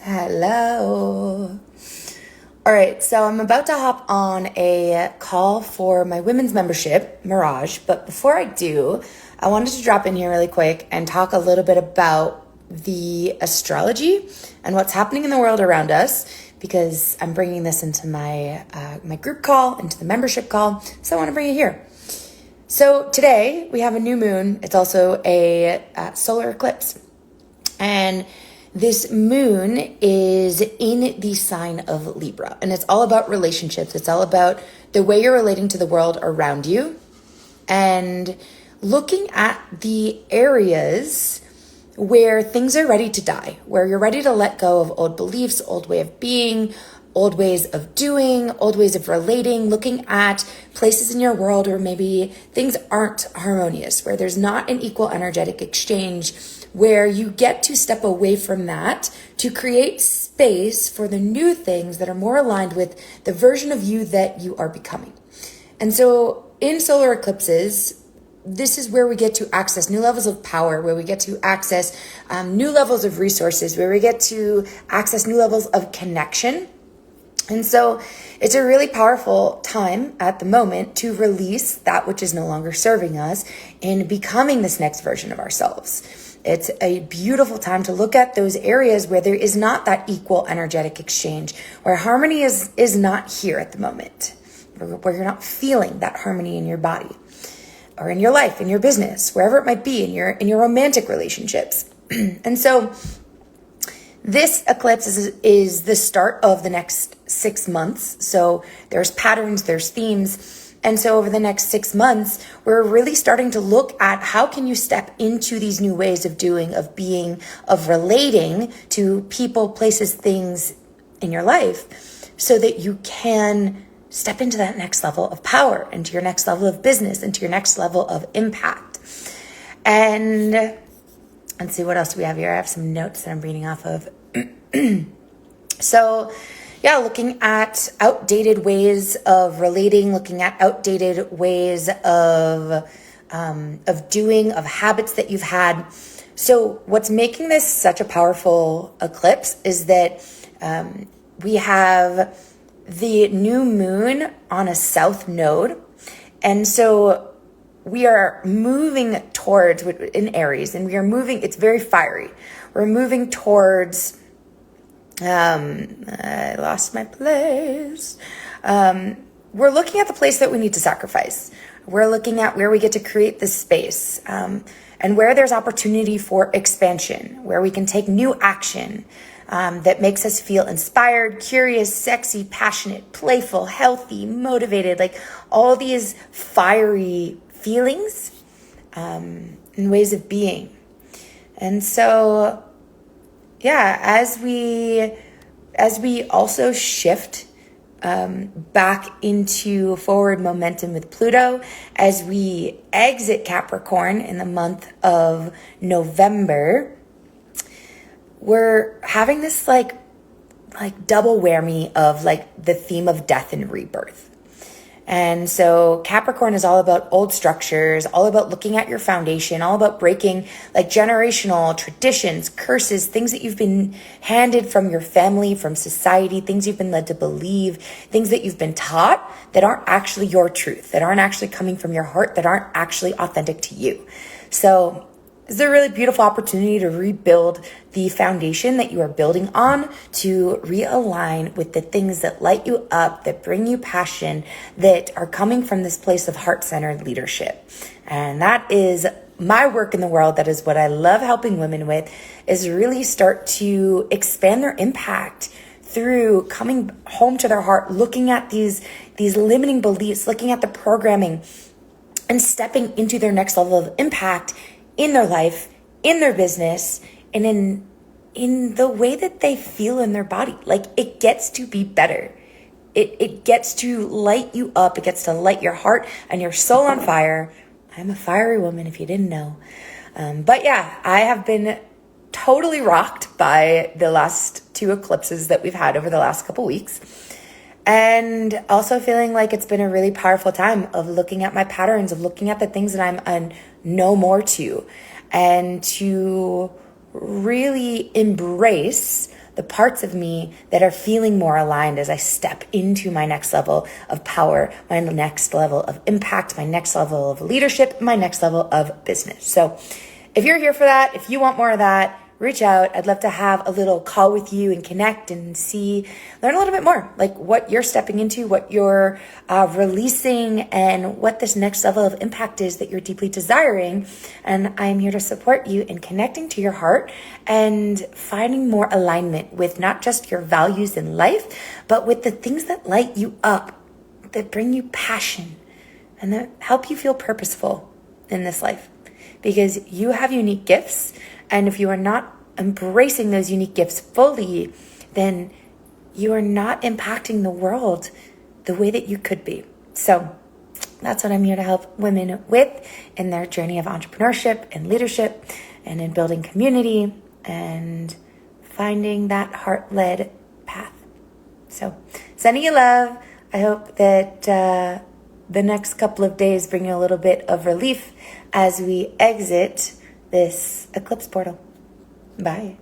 Hello. All right, so I'm about to hop on a call for my women's membership, Mirage. But before I do, I wanted to drop in here really quick and talk a little bit about the astrology and what's happening in the world around us, because I'm bringing this into my my group call, into the membership call. So I want to bring it here. So today we have a new moon. It's also a solar eclipse. And this moon is in the sign of Libra, and it's all about relationships. It's all about the way you're relating to the world around you and looking at the areas where things are ready to die, where you're ready to let go of old beliefs, old way of being, old ways of doing, old ways of relating, looking at places in your world where maybe things aren't harmonious, where there's not an equal energetic exchange, where you get to step away from that to create space for the new things that are more aligned with the version of you that you are becoming. And so in solar eclipses, this is where we get to access new levels of power, where we get to access new levels of resources, where we get to access new levels of connection. And so it's a really powerful time at the moment to release that which is no longer serving us in becoming this next version of ourselves. It's a beautiful time to look at those areas where there is not that equal energetic exchange, where harmony is not here at the moment, where you're not feeling that harmony in your body or in your life, in your business, wherever it might be, in your romantic relationships. And so this eclipse is the start of the next 6 months. So there's patterns, there's themes. And so over the next 6 months, we're really starting to look at how can you step into these new ways of doing, of being, of relating to people, places, things in your life, so that you can step into that next level of power, into your next level of business, into your next level of impact. And let's see, what else do we have here? I have some notes that I'm reading off of. So yeah, looking at outdated ways of relating, looking at outdated ways of doing, of habits that you've had. So what's making this such a powerful eclipse is that we have the new moon on a south node. And so we are moving towards, in Aries, and we are moving, it's very fiery. We're moving towards, I lost my place. We're looking at the place that we need to sacrifice. We're looking at where we get to create this space, and where there's opportunity for expansion, where we can take new action, that makes us feel inspired, curious, sexy, passionate, playful, healthy, motivated, like all these fiery feelings, and ways of being. And so, yeah, as we also shift back into forward momentum with Pluto, as we exit Capricorn in the month of November, we're having this like double whammy of like the theme of death and rebirth. And so Capricorn is all about old structures, all about looking at your foundation, all about breaking like generational traditions, curses, things that you've been handed from your family, from society, things you've been led to believe, things that you've been taught that aren't actually your truth, that aren't actually coming from your heart, that aren't actually authentic to you. So it's a really beautiful opportunity to rebuild the foundation that you are building on, to realign with the things that light you up, that bring you passion, that are coming from this place of heart-centered leadership. And that is my work in the world. That is what I love helping women with, is really start to expand their impact through coming home to their heart, looking at these limiting beliefs, looking at the programming, and stepping into their next level of impact in their life, in their business, and in the way that they feel in their body. Like, it gets to be better. It gets to light you up. It gets to light your heart and your soul on fire. I'm a fiery woman, if you didn't know. But yeah, I have been totally rocked by the last 2 eclipses that we've had over the last couple weeks. And also feeling like it's been a really powerful time of looking at my patterns, of looking at the things that I'm a no more to, and to really embrace the parts of me that are feeling more aligned as I step into my next level of power, my next level of impact, my next level of leadership, my next level of business. So if you're here for that, if you want more of that, reach out. I'd love to have a little call with you and connect and learn a little bit more, like what you're stepping into, what you're releasing, and what this next level of impact is that you're deeply desiring. And I'm here to support you in connecting to your heart and finding more alignment with not just your values in life, but with the things that light you up, that bring you passion, and that help you feel purposeful in this life. Because you have unique gifts, and if you are not embracing those unique gifts fully, then you are not impacting the world the way that you could be. So that's what I'm here to help women with in their journey of entrepreneurship and leadership, and in building community and finding that heart-led path. So sending you love. I hope that the next couple of days bring you a little bit of relief as we exit this eclipse portal. Bye.